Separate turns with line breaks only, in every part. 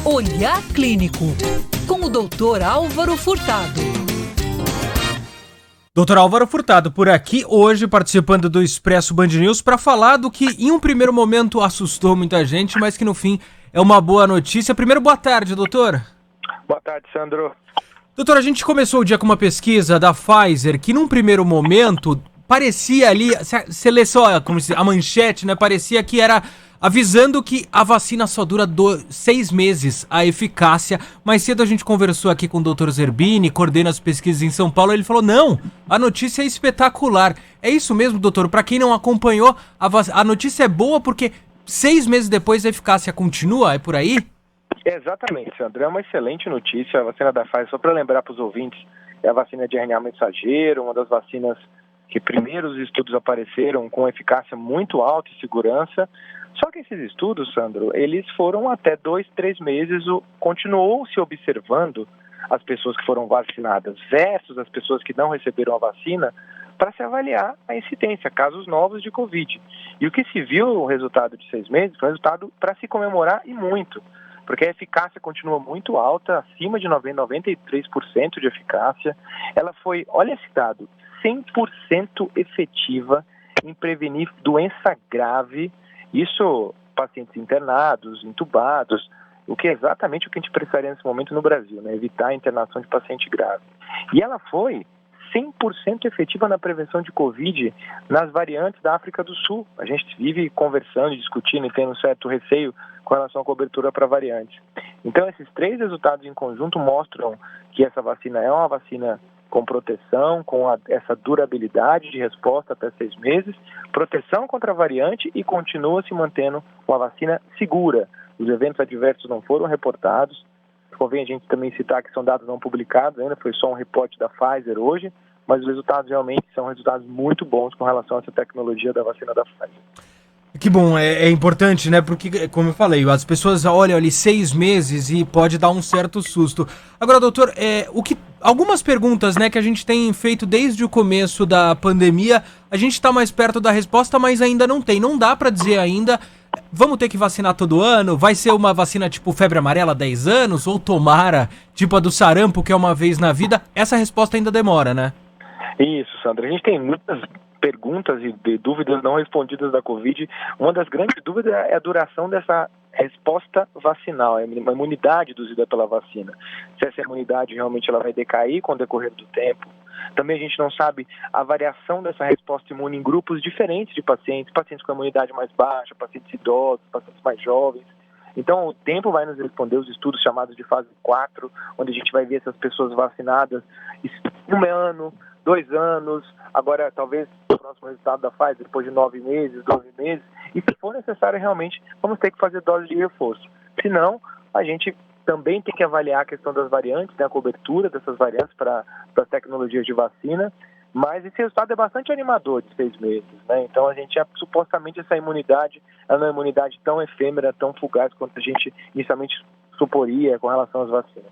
Olhar Clínico, com o Dr. Álvaro Furtado.
Dr. Álvaro Furtado por aqui, hoje participando do Expresso Band News para falar do que em um primeiro momento assustou muita gente, mas que no fim é uma boa notícia. Primeiro, boa tarde, doutor.
Boa tarde, Sandro.
Doutor, a gente começou o dia com uma pesquisa da Pfizer que num primeiro momento parecia ali, você lê só como a manchete, né? Parecia que era avisando que a vacina só dura 6 meses, a eficácia. Mais cedo a gente conversou aqui com o Dr. Zerbini, coordena as pesquisas em São Paulo, ele falou, não, a notícia é espetacular. É isso mesmo, doutor? Para quem não acompanhou, a notícia é boa porque 6 meses depois a eficácia continua, é por aí?
Exatamente, Sandro. É uma excelente notícia. A vacina da Pfizer, só para lembrar para os ouvintes, é a vacina de RNA mensageiro, uma das vacinas que primeiro os estudos apareceram com eficácia muito alta e segurança. Só que esses estudos, Sandro, eles foram até 2, 3 meses, continuou se observando as pessoas que foram vacinadas versus as pessoas que não receberam a vacina para se avaliar a incidência, casos novos de Covid. E o que se viu, o resultado de 6 meses, foi um resultado para se comemorar e muito, porque a eficácia continua muito alta, acima de 93% de eficácia. Ela foi, olha esse dado, 100% efetiva em prevenir doença grave, isso pacientes internados, entubados, o que é exatamente o que a gente precisaria nesse momento no Brasil, né? Evitar a internação de paciente grave. E ela foi 100% efetiva na prevenção de Covid nas variantes da África do Sul. A gente vive conversando, discutindo e tendo um certo receio com relação à cobertura para variantes. Então, esses 3 resultados em conjunto mostram que essa vacina é uma vacina com proteção, com essa durabilidade de resposta até 6 meses, proteção contra a variante e continua se mantendo uma vacina segura. Os eventos adversos não foram reportados. Convém a gente também citar que são dados não publicados ainda, foi só um reporte da Pfizer hoje, mas os resultados realmente são resultados muito bons com relação a essa tecnologia da vacina da Pfizer.
Que bom, é importante, né? Porque, como eu falei, as pessoas olham ali 6 meses e pode dar um certo susto. Agora, doutor, algumas perguntas, né, que a gente tem feito desde o começo da pandemia, a gente está mais perto da resposta, mas ainda não tem. Não dá para dizer ainda, vamos ter que vacinar todo ano? Vai ser uma vacina tipo febre amarela 10 anos? Ou tomara, tipo a do sarampo, que é uma vez na vida? Essa resposta ainda demora, né?
Isso, Sandra. A gente tem muitas perguntas e dúvidas não respondidas da Covid. Uma das grandes dúvidas é a duração dessa resposta vacinal, a imunidade induzida pela vacina. Se essa imunidade realmente ela vai decair com o decorrer do tempo. Também a gente não sabe a variação dessa resposta imune em grupos diferentes de pacientes, pacientes com imunidade mais baixa, pacientes idosos, pacientes mais jovens. Então, o tempo vai nos responder, os estudos chamados de fase 4, onde a gente vai ver essas pessoas vacinadas 1 ano, 2 anos, agora talvez o próximo resultado da Pfizer depois de 9 meses, 12 meses, e se for necessário realmente, vamos ter que fazer dose de reforço. Se não, a gente também tem que avaliar a questão das variantes, né, a cobertura dessas variantes para as tecnologias de vacina, mas esse resultado é bastante animador de 6 meses, né? Então a gente supostamente essa imunidade, ela não é uma imunidade tão efêmera, tão fugaz quanto a gente inicialmente suporia com relação às vacinas.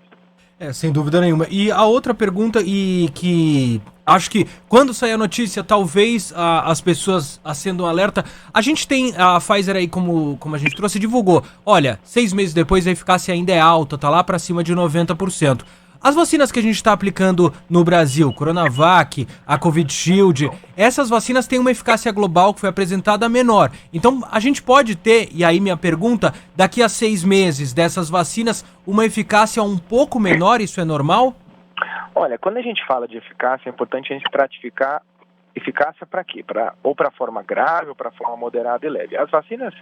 Sem dúvida nenhuma. E a outra pergunta, e que acho que quando sair a notícia, talvez as pessoas acendam um alerta. A gente tem a Pfizer aí, como a gente trouxe, divulgou. Olha, 6 meses depois a eficácia ainda é alta, tá lá para cima de 90%. As vacinas que a gente está aplicando no Brasil, Coronavac, a Covid Shield, essas vacinas têm uma eficácia global que foi apresentada menor. Então, a gente pode ter, e aí minha pergunta, daqui a 6 meses dessas vacinas, uma eficácia um pouco menor, isso é normal?
Olha, quando a gente fala de eficácia, é importante a gente estratificar eficácia para quê? Ou para forma grave ou para forma moderada e leve. As vacinas,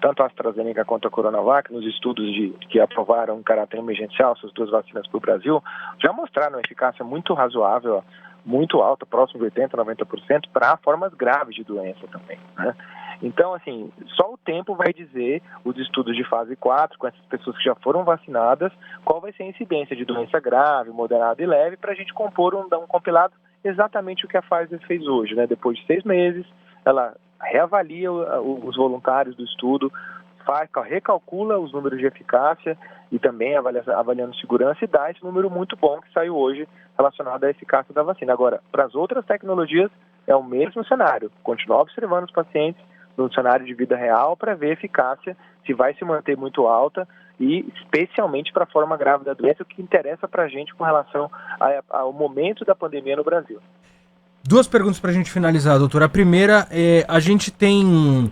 tanto a AstraZeneca quanto a Coronavac, nos estudos que aprovaram em caráter emergencial, essas 2 vacinas para o Brasil, já mostraram eficácia muito razoável, muito alta, próximo de 80%, 90%, para formas graves de doença também, né? Então, assim, só o tempo vai dizer, os estudos de fase 4, com essas pessoas que já foram vacinadas, qual vai ser a incidência de doença grave, moderada e leve, para a gente compor um compilado exatamente o que a Pfizer fez hoje, né? Depois de 6 meses, ela reavalia os voluntários do estudo, recalcula os números de eficácia e também avaliando segurança e dá esse número muito bom que saiu hoje relacionado à eficácia da vacina. Agora, para as outras tecnologias, é o mesmo cenário, continuar observando os pacientes, no cenário de vida real para ver a eficácia, se vai se manter muito alta e especialmente para a forma grave da doença, o que interessa para a gente com relação ao momento da pandemia no Brasil.
Duas perguntas para a gente finalizar, doutor. A primeira é, a gente tem...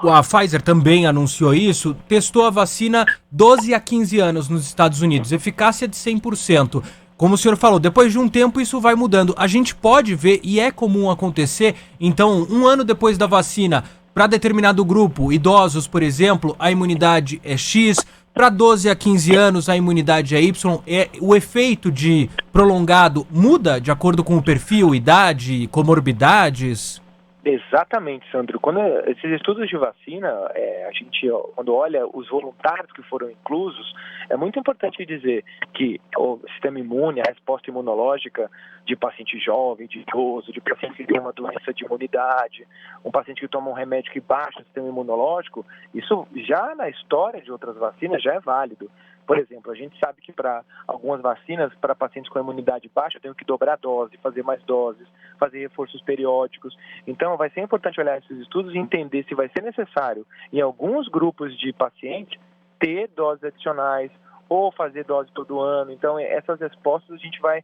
A Pfizer também anunciou isso, testou a vacina 12 a 15 anos nos Estados Unidos, eficácia de 100%. Como o senhor falou, depois de um tempo isso vai mudando. A gente pode ver, e é comum acontecer, então, um ano depois da vacina, para determinado grupo, idosos, por exemplo, a imunidade é X, para 12 a 15 anos a imunidade é Y. O efeito de prolongado muda de acordo com o perfil, idade, comorbidades?
Exatamente, Sandro. Quando esses estudos de vacina, a gente, quando olha os voluntários que foram inclusos, é muito importante dizer que o sistema imune, a resposta imunológica de paciente jovem, de idoso, de paciente que tem uma doença de imunidade, um paciente que toma um remédio que baixa o sistema imunológico, isso já na história de outras vacinas já é válido. Por exemplo, a gente sabe que para algumas vacinas, para pacientes com imunidade baixa, eu tenho que dobrar a dose, fazer mais doses, fazer reforços periódicos. Então, vai ser importante olhar esses estudos e entender se vai ser necessário, em alguns grupos de pacientes, ter doses adicionais ou fazer dose todo ano. Então, essas respostas a gente vai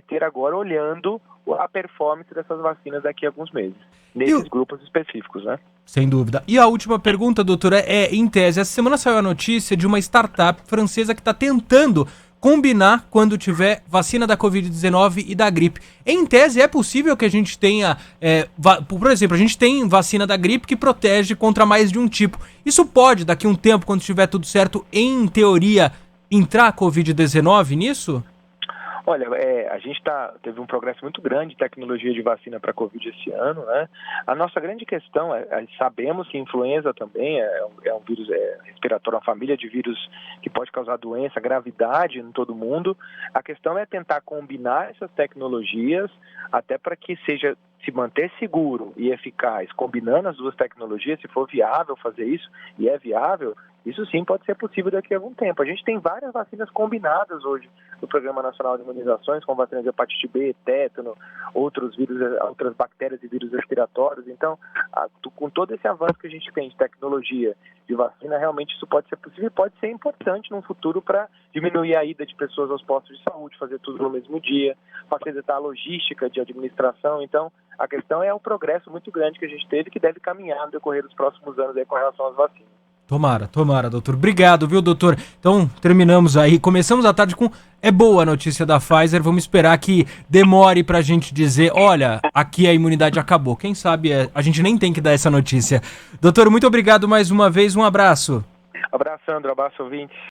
ter agora olhando a performance dessas vacinas daqui a alguns meses, nesses grupos específicos, né?
Sem dúvida. E a última pergunta, doutora, em tese, essa semana saiu a notícia de uma startup francesa que está tentando combinar quando tiver vacina da Covid-19 e da gripe. Em tese, é possível que a gente tenha, por exemplo, a gente tem vacina da gripe que protege contra mais de um tipo. Isso pode, daqui a um tempo, quando estiver tudo certo, em teoria, entrar a Covid-19 nisso?
Olha, a gente teve um progresso muito grande de tecnologia de vacina para a Covid esse ano, né? A nossa grande questão sabemos que influenza também é um vírus respiratório, uma família de vírus que pode causar doença, gravidade em todo mundo. A questão é tentar combinar essas tecnologias até para que se manter seguro e eficaz, combinando as duas tecnologias, se for viável fazer isso, e é viável, isso sim pode ser possível daqui a algum tempo. A gente tem várias vacinas combinadas hoje no Programa Nacional de Imunizações, com vacinas de hepatite B, tétano, outros vírus, outras bactérias e vírus respiratórios. Então, com todo esse avanço que a gente tem de tecnologia de vacina, realmente isso pode ser possível e pode ser importante no futuro para diminuir a ida de pessoas aos postos de saúde, fazer tudo no mesmo dia, facilitar a logística de administração. Então, a questão é o progresso muito grande que a gente teve que deve caminhar no decorrer dos próximos anos aí com relação às vacinas.
Tomara, doutor. Obrigado, viu, doutor? Então, terminamos aí. Começamos a tarde com... É boa a notícia da Pfizer. Vamos esperar que demore pra gente dizer, olha, aqui a imunidade acabou. Quem sabe a gente nem tem que dar essa notícia. Doutor, muito obrigado mais uma vez. Um abraço.
Abraço, Sandro. Abraço, ouvintes.